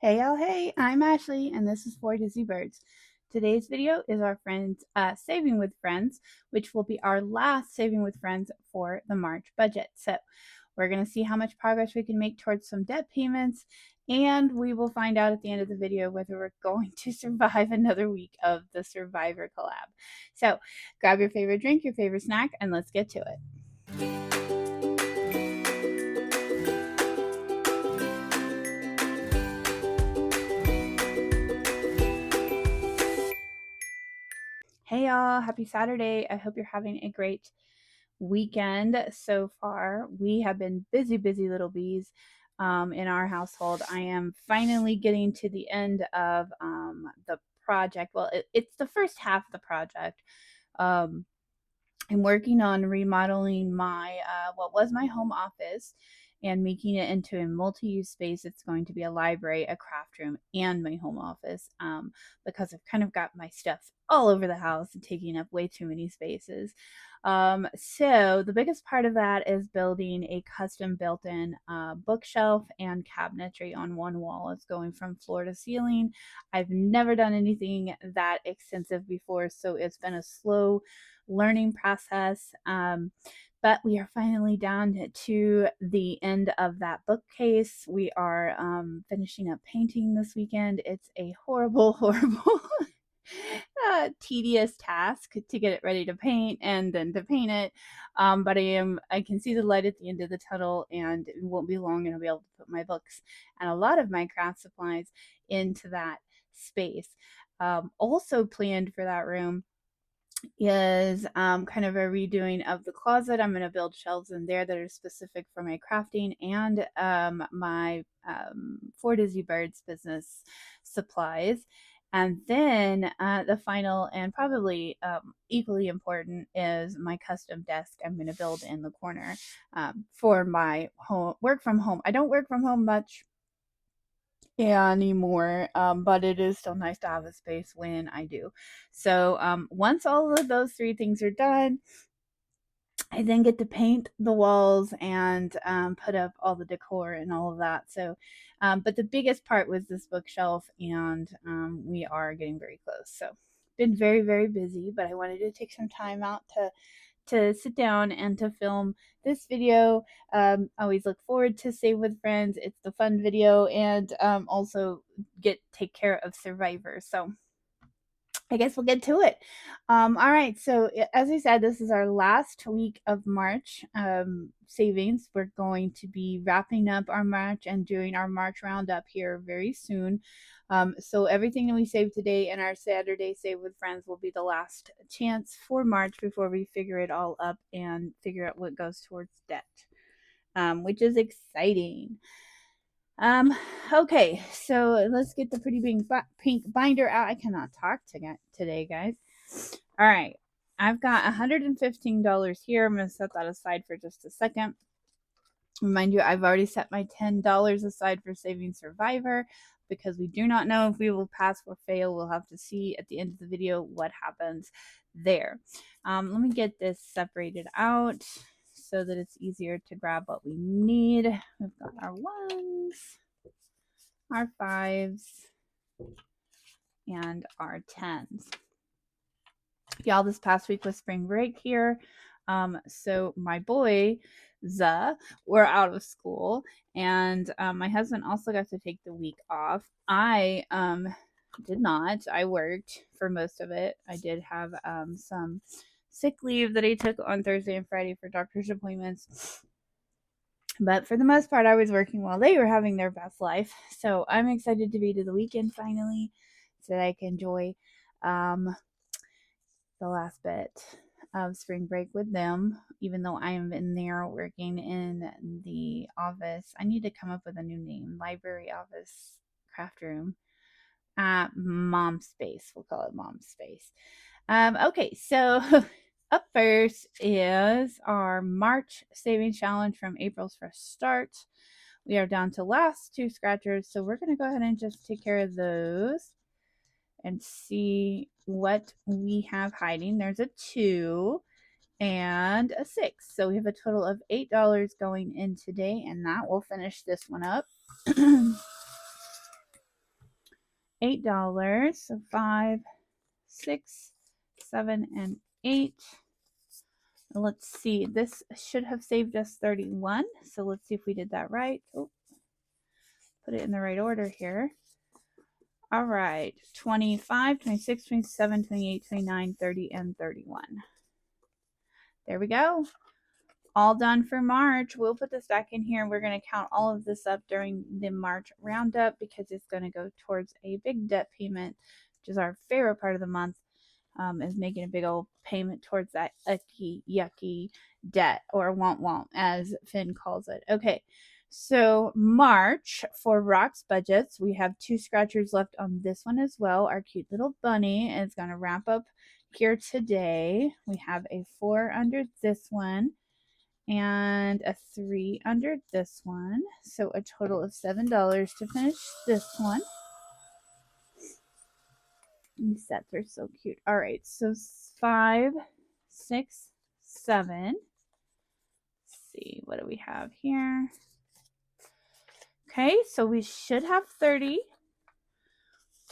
Hey y'all, hey, I'm Ashley and this is 4 Disney Birds. Today's video is our friends Saving with Friends, which will be our last Saving with Friends for the March budget. So we're going to see how much progress we can make towards some debt payments, and we will find out at the end of the video whether we're going to survive another week of the Survivor collab. So grab your favorite drink, your favorite snack, and let's get to it. Hey y'all, happy Saturday. I hope you're having a great weekend so far. We have been busy little bees in our household. I am finally getting to the end of the project. Well, it's the first half of the project. Um, I'm working on remodeling my what was my home office and making it into a multi-use space. It's going to be a library, a craft room, and my home office because I've kind of got my stuff all over the house and taking up way too many spaces. So the biggest part of that is building a custom built-in bookshelf and cabinetry on one wall. It's going from floor to ceiling. I've never done anything that extensive before, so it's been a slow learning process. But we are finally down to the end of that bookcase. We are finishing up painting this weekend. It's a horrible, horrible, tedious task to get it ready to paint and then to paint it. But I can see the light at the end of the tunnel, and it won't be long, and I'll be able to put my books and a lot of my craft supplies into that space. Also planned for that room is kind of a redoing of the closet. I'm going to build shelves in there that are specific for my crafting and my For Disney Birds business supplies. And then the final and probably equally important is my custom desk I'm going to build in the corner for my home work from home. I don't work from home much anymore, but it is still nice to have a space when I do. So once all of those three things are done, I then get to paint the walls and put up all the decor and all of that. So, but the biggest part was this bookshelf, and we are getting very close. So, been very busy, but I wanted to take some time out to sit down and to film this video. Always look forward to Save with Friends. It's the fun video, and also take care of Survivor. So I guess we'll get to it. All right. So as I said, this is our last week of March savings. We're going to be wrapping up our March and doing our March roundup here very soon. So everything that we save today and our Saturday Save with Friends will be the last chance for March before we figure it all up and figure out what goes towards debt, which is exciting. Okay, so let's get the pretty pink binder out. I cannot talk today, guys. All right, I've got $115 here. I'm going to set that aside for just a second. Remind you, I've already set my $10 aside for Saving Survivor because we do not know if we will pass or fail. We'll have to see at the end of the video what happens there. Let me get this separated out so that it's easier to grab what we need. We've got our ones, our fives, and our tens. Y'all, this past week was spring break here. So my boys were out of school, and my husband also got to take the week off. I did not. I worked for most of it. I did have some sick leave that I took on Thursday and Friday for doctor's appointments. But for the most part, I was working while they were having their best life. So I'm excited to be to the weekend finally so that I can enjoy the last bit of spring break with them, even though I am in there working in the office. I need to come up with a new name. Library, office, craft room. Mom space. We'll call it mom space. Okay, so up first is our March savings challenge from April's first start. We are down to last two scratchers, so we're going to go ahead and just take care of those and see what we have hiding. There's a 2 and a 6. So we have a total of $8 going in today, and that will finish this one up. $8. So 5, 6, 7, and 8. Let's see. This should have saved us 31. So let's see if we did that right. Oh, put it in the right order here. All right. 25, 26, 27, 28, 29, 30, and 31. There we go. All done for March. We'll put this back in here. We're going to count all of this up during the March roundup because it's going to go towards a big debt payment, which is our favorite part of the month, is making a big old payment towards that icky, yucky debt, or womp, as Finn calls it. Okay, so March for Rock's budgets, we have 2 scratchers left on this one as well. Our cute little bunny is going to wrap up here today. We have a 4 under this one and a 3 under this one. So a total of $7 to finish this one. These sets are so cute. All right, so 5, 6, 7. Let's see, what do we have here? Okay, so we should have 30,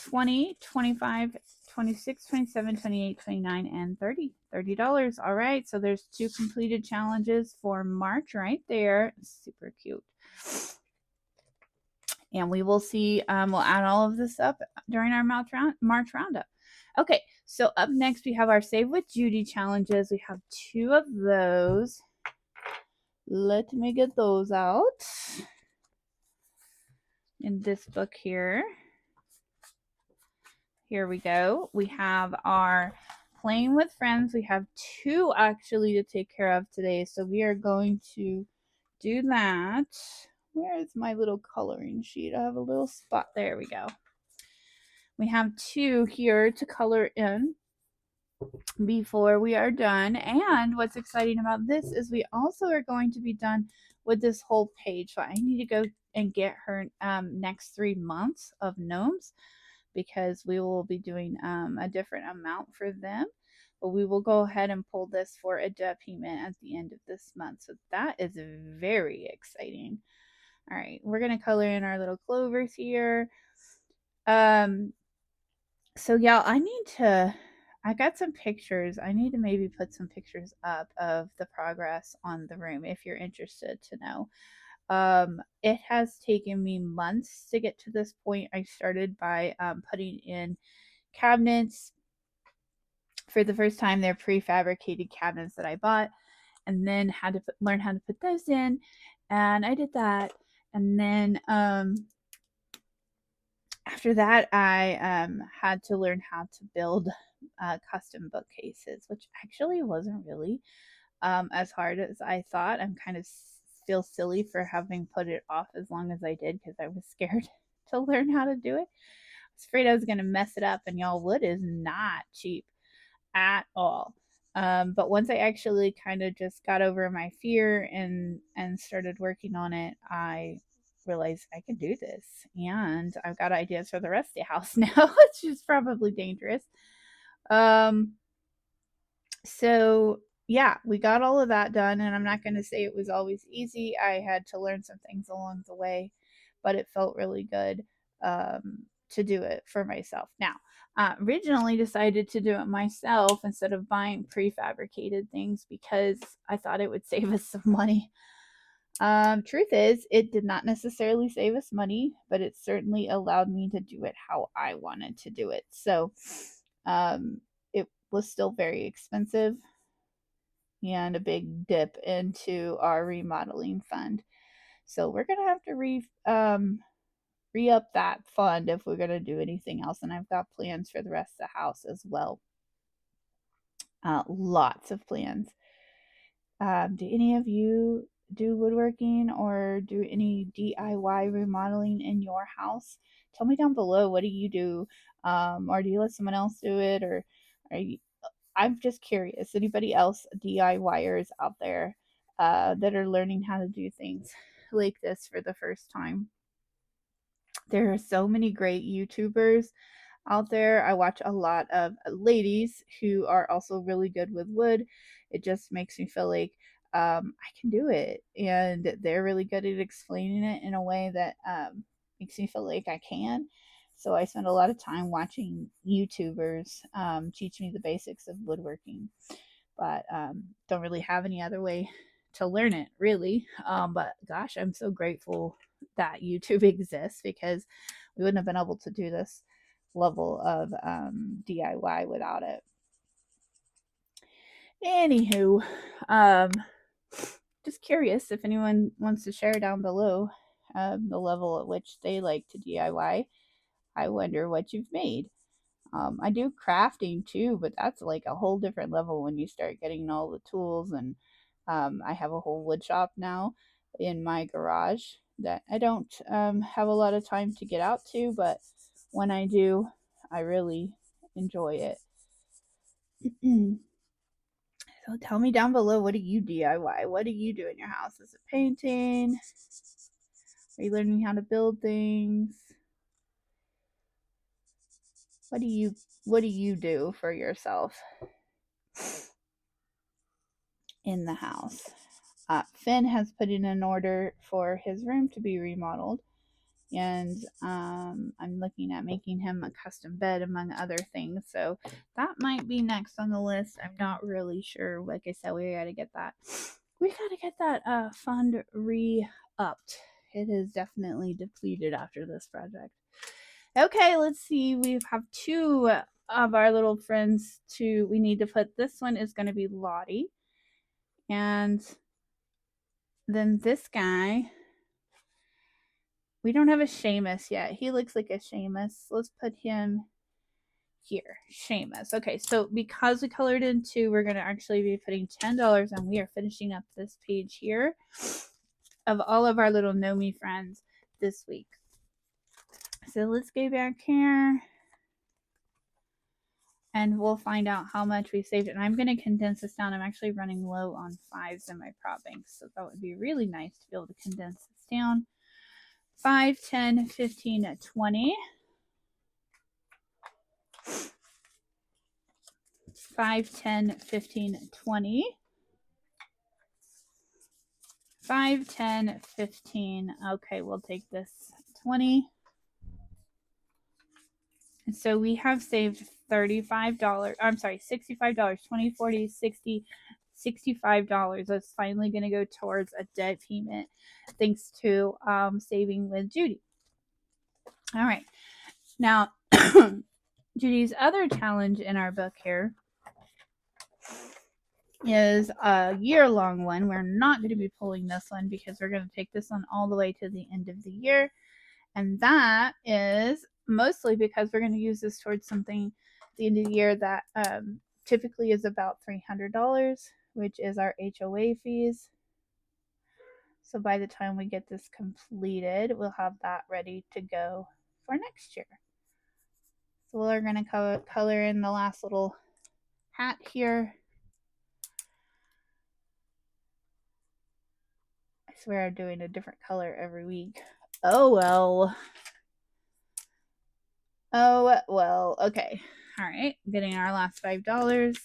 20, 25, 26, 27, 28, 29, and 30. $30. All right, so there's 2 completed challenges for March right there. Super cute. And we will see, we'll add all of this up during our March roundup. Okay, so up next we have our Save with Judy challenges. We have 2 of those. Let me get those out in this book here. Here we go. We have our Playing with Friends. We have 2 actually to take care of today. So we are going to do that. Where is my little coloring sheet? I have a little spot. There we go. We have 2 here to color in before we are done. And what's exciting about this is we also are going to be done with this whole page. So I need to go and get her next 3 months of gnomes, because we will be doing a different amount for them. But we will go ahead and pull this for a debt payment at the end of this month. So that is very exciting. All right, we're going to color in our little clovers here. So yeah, I got some pictures. I need to maybe put some pictures up of the progress on the room if you're interested to know. It has taken me months to get to this point. I started by putting in cabinets. For the first time, they're prefabricated cabinets that I bought, and then had to learn how to put those in, and I did that. And then after that, I had to learn how to build custom bookcases, which actually wasn't really as hard as I thought. I'm kind of feel silly for having put it off as long as I did, because I was scared to learn how to do it. I was afraid I was going to mess it up, and y'all, wood is not cheap at all. But once I actually kind of just got over my fear and started working on it, I realized I can do this, and I've got ideas for the rest of the house now, which is probably dangerous. So yeah, we got all of that done, and I'm not going to say it was always easy. I had to learn some things along the way, but it felt really good to do it for myself. Now, originally decided to do it myself instead of buying prefabricated things because I thought it would save us some money. Truth is, it did not necessarily save us money, but it certainly allowed me to do it how I wanted to do it. So it was still very expensive and a big dip into our remodeling fund. So we're going to have to re-up that fund if we're going to do anything else. And I've got plans for the rest of the house as well. Lots of plans. Do any of you do woodworking or do any DIY remodeling in your house? Tell me down below, what do you do? Or do you let someone else do it? Or are you, I'm just curious. Anybody else DIYers out there that are learning how to do things like this for the first time? There are so many great YouTubers out there. I watch a lot of ladies who are also really good with wood. It just makes me feel like I can do it, and they're really good at explaining it in a way that makes me feel like I can. So I spend a lot of time watching YouTubers teach me the basics of woodworking, but don't really have any other way to learn it, really. But gosh, I'm so grateful that YouTube exists, because we wouldn't have been able to do this level of DIY without it. Anywho, just curious if anyone wants to share down below the level at which they like to DIY. I wonder what you've made. I do crafting too, but that's like a whole different level when you start getting all the tools. And I have a whole wood shop now in my garage that I don't have a lot of time to get out to, but when I do, I really enjoy it. So tell me down below, what do you DIY? What do you do in your house? Is it painting? Are you learning how to build things? What do you do for yourself in the house? Finn has put in an order for his room to be remodeled, and I'm looking at making him a custom bed, among other things. So that might be next on the list. I'm not really sure. Like I said, we gotta get that fund re-upped. It is definitely depleted after this project. Okay, let's see. We have two of our little friends we need to put. This one is going to be Lottie, and then this guy, we don't have a Seamus yet. He looks like a Seamus. Let's put him here. Seamus. Okay, so because we colored in 2, we're going to actually be putting $10, and we are finishing up this page here of all of our little Know Me friends this week. So let's go back here, and we'll find out how much we saved. And I'm going to condense this down. I'm actually running low on 5s in my prop bank, so that would be really nice to be able to condense this down. 5, 10, 15, 20. 5, 10, 15, 20. 5, 10, 15. Okay, we'll take this 20. And so we have saved $35. I'm sorry, $65. 20, 40, 60, $65. That's finally going to go towards a debt payment, thanks to saving with Judy. All right. Now, Judy's other challenge in our book here is a year-long one. We're not going to be pulling this one because we're going to take this one all the way to the end of the year. And that is mostly because we're going to use this towards something at the end of the year that typically is about $300, which is our HOA fees. So by the time we get this completed, we'll have that ready to go for next year. So we're going to color in the last little hat here. I swear I'm doing a different color every week. Oh well. Oh well. Okay. All right. Getting our last $5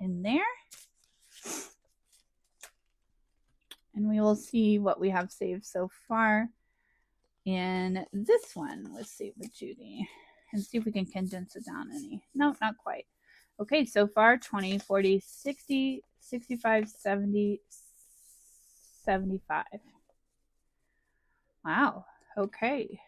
in there. And we will see what we have saved so far in this one. Let's see with Judy and see if we can condense it down any. No, not quite. Okay, so far 20, 40, 60, 65, 70, 75. Wow. Okay.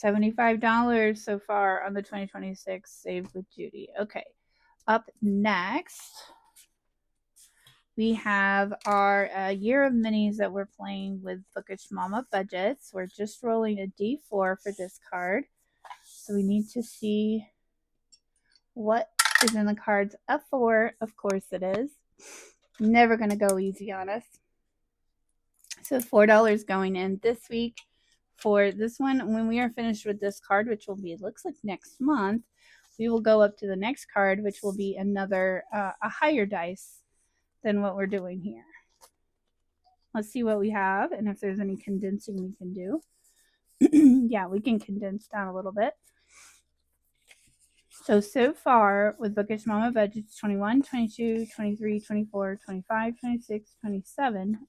$75 so far on the 2026 saved with Judy. Okay. Up next, we have our year of minis that we're playing with Bookish Mama Budgets. We're just rolling a D4 for this card. So we need to see what is in the cards. A 4, of course it is. Never going to go easy on us. So $4 going in this week for this one. When we are finished with this card, which will be, it looks like next month, we will go up to the next card, which will be another, a higher dice than what we're doing here. Let's see what we have and if there's any condensing we can do. Yeah, we can condense down a little bit. So far with Bookish Mama Budgets, 21, 22, 23, 24, 25, 26, 27,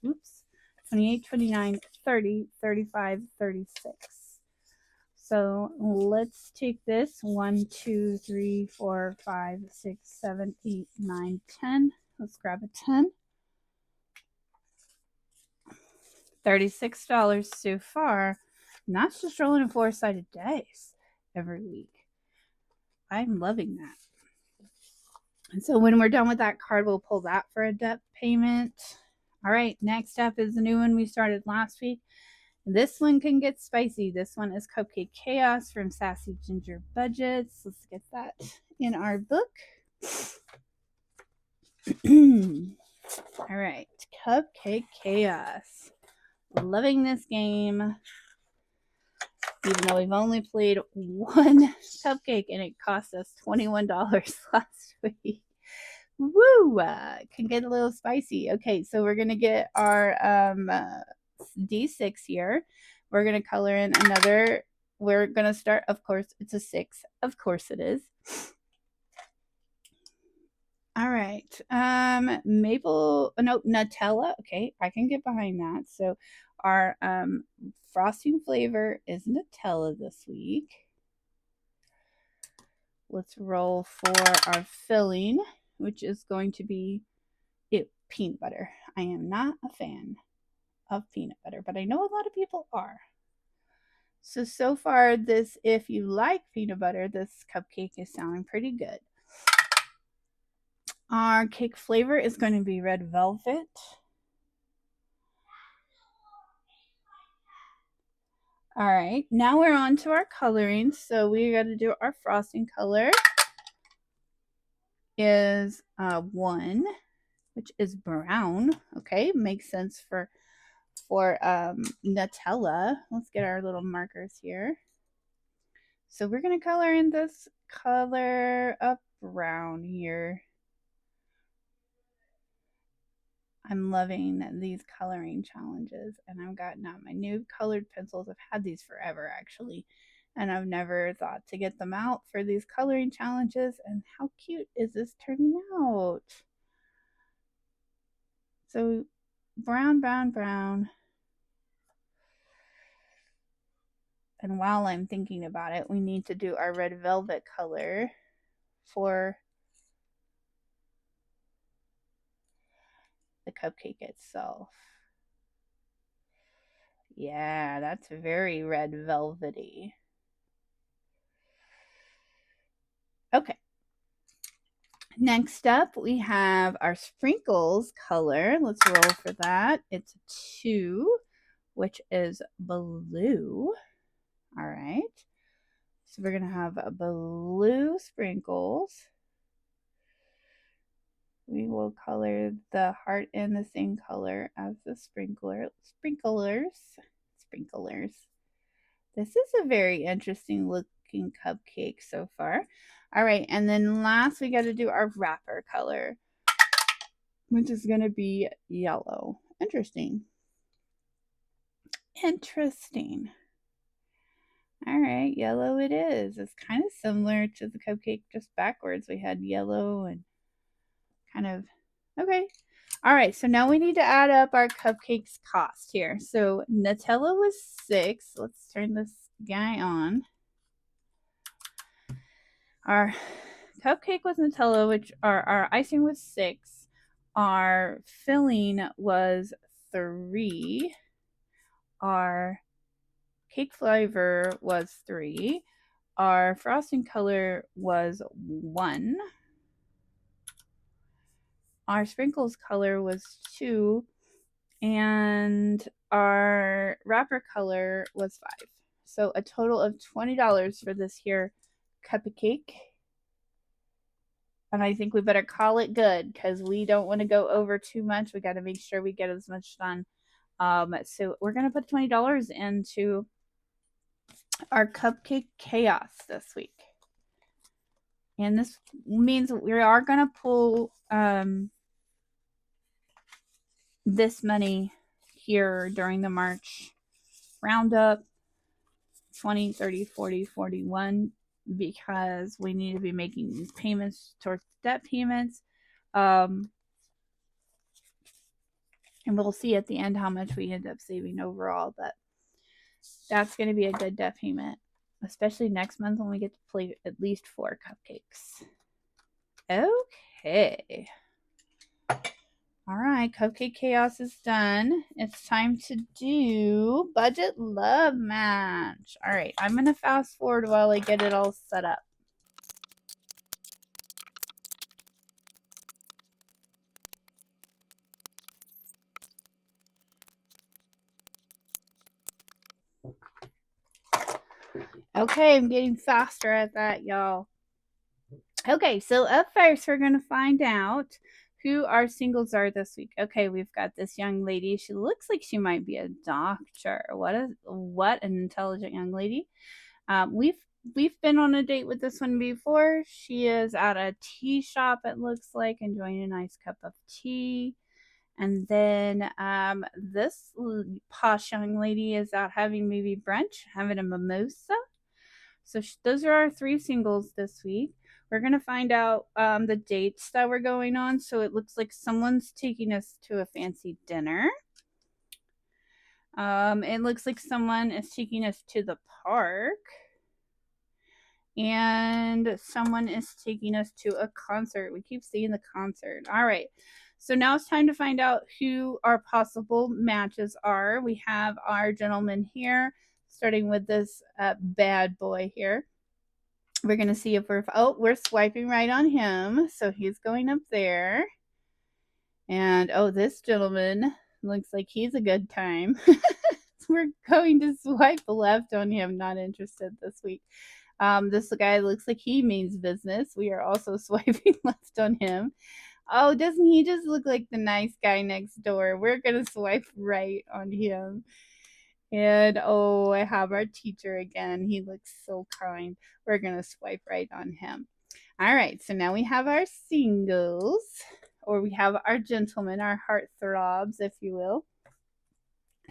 28, 29, 30, 35, 36. So let's take this 1, 2, 3, 4, 5, 6, 7, 8, 9, 10. Let's grab a 10. $36 so far. And that's just rolling in 4-sided dice every week. I'm loving that. And so when we're done with that card, we'll pull that for a debt payment. All right, next up is the new one we started last week. This one can get spicy. This one is Cupcake Chaos from Sassy Ginger Budgets. Let's get that in our book. All right, Cupcake Chaos. Loving this game. Even though we've only played one cupcake and it cost us $21 last week. Woo! Can get a little spicy. Okay, so we're going to get our D6 here. We're going to color in another. We're going to start, of course, it's a 6. Of course it is. All right. Nutella. Okay, I can get behind that. So our frosting flavor is Nutella this week. Let's roll for our filling, which is going to be peanut butter. I am not a fan of peanut butter, but I know a lot of people are. So far, this, if you like peanut butter, this cupcake is sounding pretty good. Our cake flavor is going to be red velvet. All right, now we're on to our coloring. So we got to do our frosting color is 1, which is brown. Okay, makes sense for Nutella. Let's get our little markers here. So we're going to color in this color of brown here. I'm loving these coloring challenges, and I've gotten out my new colored pencils. I've had these forever, actually, and I've never thought to get them out for these coloring challenges. And how cute is this turning out? So brown, brown, brown. And while I'm thinking about it, we need to do our red velvet color for the cupcake itself. Yeah, that's very red velvety. Okay. Next up, we have our sprinkles color. Let's roll for that. It's 2, which is blue. All right. So we're going to have blue sprinkles. We will color the heart in the same color as the sprinklers. This is a very interesting looking cupcake so far. All right, and then last we got to do our wrapper color, which is going to be yellow. Interesting. All right, yellow it is. It's kind of similar to the cupcake, just backwards. We had yellow and kind of, okay. All right, so now we need to add up our cupcake's cost here. So Nutella was 6. Let's turn this guy on. Our cupcake was Nutella, which our icing was 6. Our filling was 3. Our cake flavor was 3. Our frosting color was 1. Our sprinkles color was 2. And our wrapper color was 5. So a total of $20 for this here cupcake. And I think we better call it good because we don't want to go over too much. We got to make sure we get as much done. So we're going to put $20 into our Cupcake Chaos this week. And this means we are going to pull this money here during the March roundup, 20, 30, 40, 41, because we need to be making these payments towards debt payments. And we'll see at the end how much we end up saving overall, but that's going to be a good debt payment, especially next month when we get to play at least 4 cupcakes. Okay. All right, Cupcake Chaos is done. It's time to do Budget Love Match. All right, I'm going to fast forward while I get it all set up. Okay, I'm getting faster at that, y'all. Okay, so up first, we're going to find out who our singles are this week. Okay, we've got this young lady. She looks like she might be a doctor. What an intelligent young lady. We've been on a date with this one before. She is at a tea shop, it looks like, enjoying a nice cup of tea. And then this posh young lady is out having maybe brunch, having a mimosa. So those are our 3 singles this week. We're going to find out the dates that we're going on. So it looks like someone's taking us to a fancy dinner. It looks like someone is taking us to the park. And someone is taking us to a concert. We keep seeing the concert. All right. So now it's time to find out who our possible matches are. We have our gentleman here, starting with this bad boy here. We're going to see if we're swiping right on him. So he's going up there. And, this gentleman looks like he's a good time. We're going to swipe left on him. Not interested this week. This guy looks like he means business. We are also swiping left on him. Oh, doesn't he just look like the nice guy next door? We're going to swipe right on him. And I have our teacher again. He looks so kind. We're going to swipe right on him. All right, so now we have our singles, or we have our gentlemen, our heartthrobs, if you will.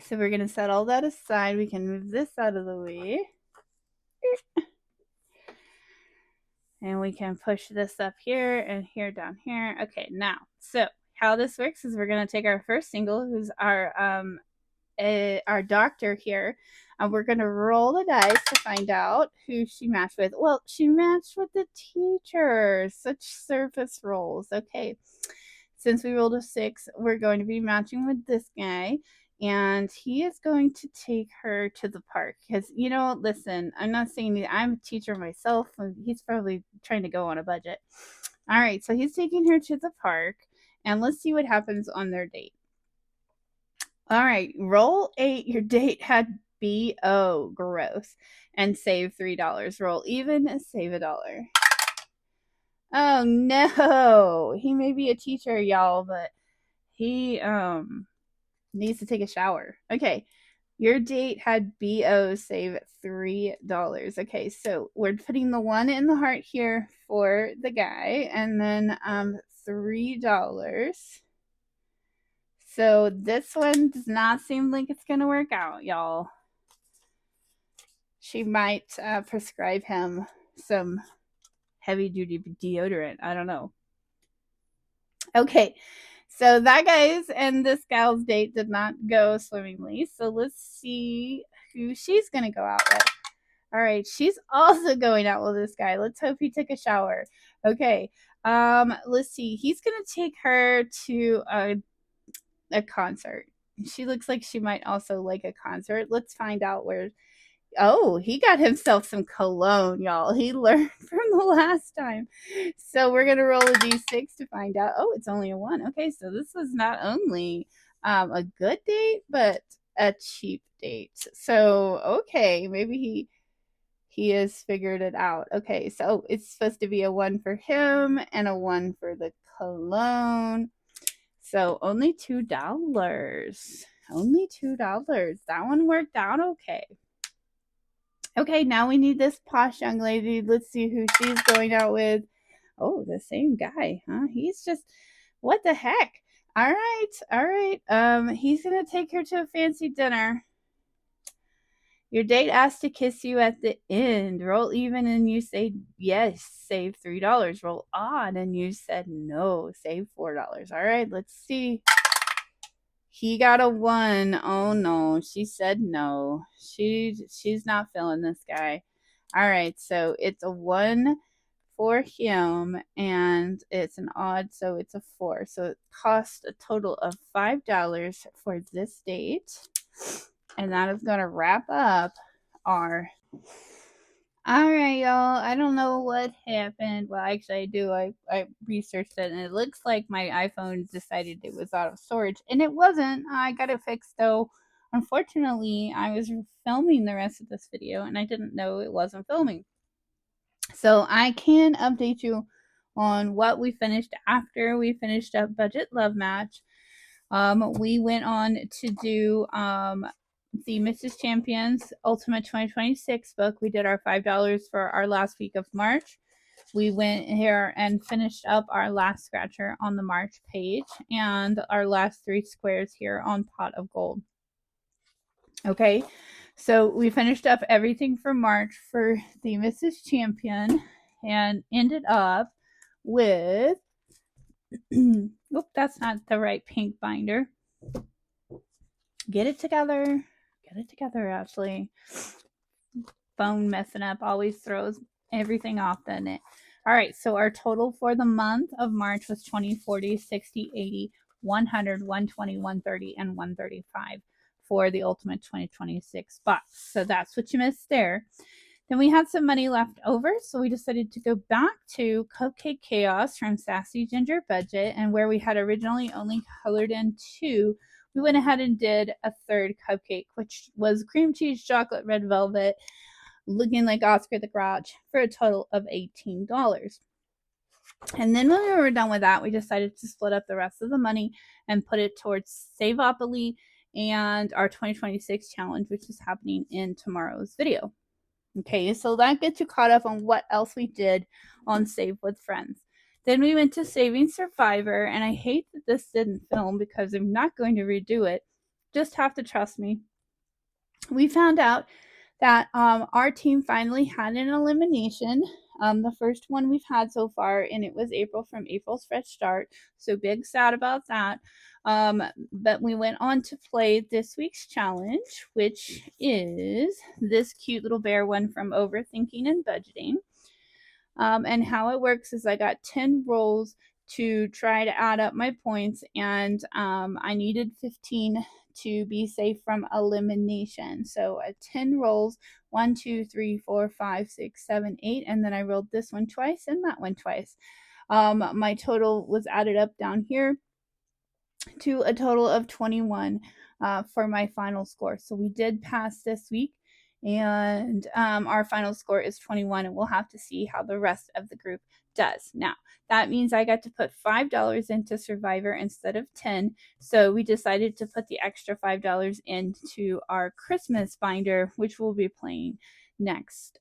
So we're going to set all that aside. We can move this out of the way. And we can push this up here and here down here. Okay, now, so how this works is we're going to take our first single, who's our doctor here, and we're going to roll the dice to find out who she matched with. Well, she matched with the teacher. Such surface rolls. Okay, since we rolled a 6, we're going to be matching with this guy. And he is going to take her to the park because, listen, I'm not saying that I'm a teacher myself. He's probably trying to go on a budget. All right, so he's taking her to the park, and let's see what happens on their date. All right, roll 8. Your date had BO, gross, and save $3. Roll even, save $1. Oh no, he may be a teacher, y'all, but he needs to take a shower. Okay, your date had BO, save $3. Okay, so we're putting the 1 in the heart here for the guy, and then $3. So this one does not seem like it's gonna work out, y'all. She might prescribe him some heavy-duty deodorant. I don't know. Okay, so that guy's and this gal's date did not go swimmingly. So let's see who she's going to go out with. All right, she's also going out with this guy. Let's hope he took a shower. Okay, let's see. He's going to take her to a concert. She looks like she might also like a concert. Let's find out where. Oh, he got himself some cologne, y'all. He learned from the last time. So we're going to roll a d6 to find out. Oh, it's only a 1. Okay, so this was not only a good date, but a cheap date. So, okay, maybe he has figured it out. Okay, so it's supposed to be a 1 for him and a 1 for the cologne. So only $2. Only $2. That one worked out okay. Okay, now we need this posh young lady. Let's see who she's going out with. Oh, the same guy, huh? He's just, what the heck? All right. He's gonna take her to a fancy dinner. Your date asked to kiss you at the end. Roll even and you say yes, save $3. Roll odd and you said no, save $4. All right, let's see. He got a 1. Oh no, she said no. She's not feeling this guy. All right, so it's a 1 for him, and it's an odd, so it's a 4. So it cost a total of $5 for this date. And that is going to wrap up our. All right, y'all. I don't know what happened. Well, actually, I do. I researched it, and it looks like my iPhone decided it was out of storage, and it wasn't. I got it fixed, though. Unfortunately, I was filming the rest of this video, and I didn't know it wasn't filming. So I can update you on what we finished after we finished up Budget Love Match. We went on to do the Mrs. Champions Ultimate 2026 book. We did our $5 for our last week of March. We went here and finished up our last scratcher on the March page and our last 3 squares here on Pot of Gold. Okay, so we finished up everything for March for the Mrs. Champion and ended up with oop, that's not the right pink binder. Get it together. Get it together, Ashley. Phone messing up always throws everything off, doesn't it? All right, so our total for the month of March was 20, 40, 60, 80, 100, 120, 130, and 135 for the Ultimate 2026 box. So that's what you missed there. Then we had some money left over, so we decided to go back to Cupcake Chaos from Sassy Ginger Budget, and where we had originally only colored in 2, we went ahead and did a 3rd cupcake, which was cream cheese chocolate red velvet, looking like Oscar the Grouch, for a total of $18. And then when we were done with that, we decided to split up the rest of the money and put it towards Saveopoly and our 2026 challenge, which is happening in tomorrow's video. Okay, so that gets you caught up on what else we did on Save with Friends. Then we went to Saving Survivor, and I hate that this didn't film because I'm not going to redo it. Just have to trust me. We found out that our team finally had an elimination. The first one we've had so far, and it was April from April's Fresh Start. So big sad about that. But we went on to play this week's challenge, which is this cute little bear one from Overthinking and Budgeting. And how it works is I got 10 rolls to try to add up my points, and I needed 15 to be safe from elimination. So 10 rolls, 1, 2, 3, 4, 5, 6, 7, 8, and then I rolled this one twice and that one twice. My total was added up down here to a total of 21 for my final score. So we did pass this week, and our final score is 21, and we'll have to see how the rest of the group does. Now, that means I got to put $5 into Survivor instead of 10, so we decided to put the extra $5 into our Christmas binder, which we'll be playing next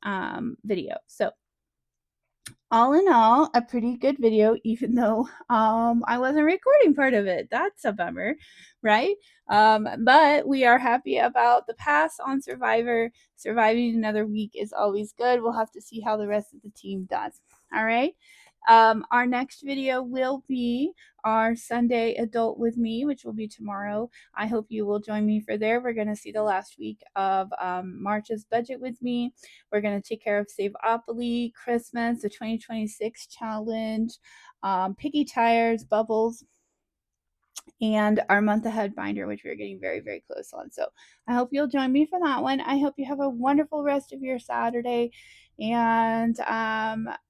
video. So all in all, a pretty good video, even though I wasn't recording part of it. That's a bummer, right? But we are happy about the pass on Survivor. Surviving another week is always good. We'll have to see how the rest of the team does. All right. Our next video will be our Sunday Adult with Me, which will be tomorrow. I hope you will join me for there. We're going to see the last week of March's budget with me. We're going to take care of Saveopoly, Christmas, the 2026 challenge, Piggy Tires, Bubbles, and our month ahead binder, which we're getting very, very close on. So I hope you'll join me for that one. I hope you have a wonderful rest of your Saturday. And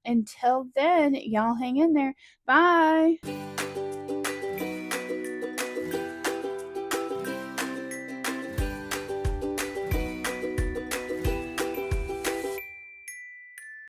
until then, y'all hang in there. Bye.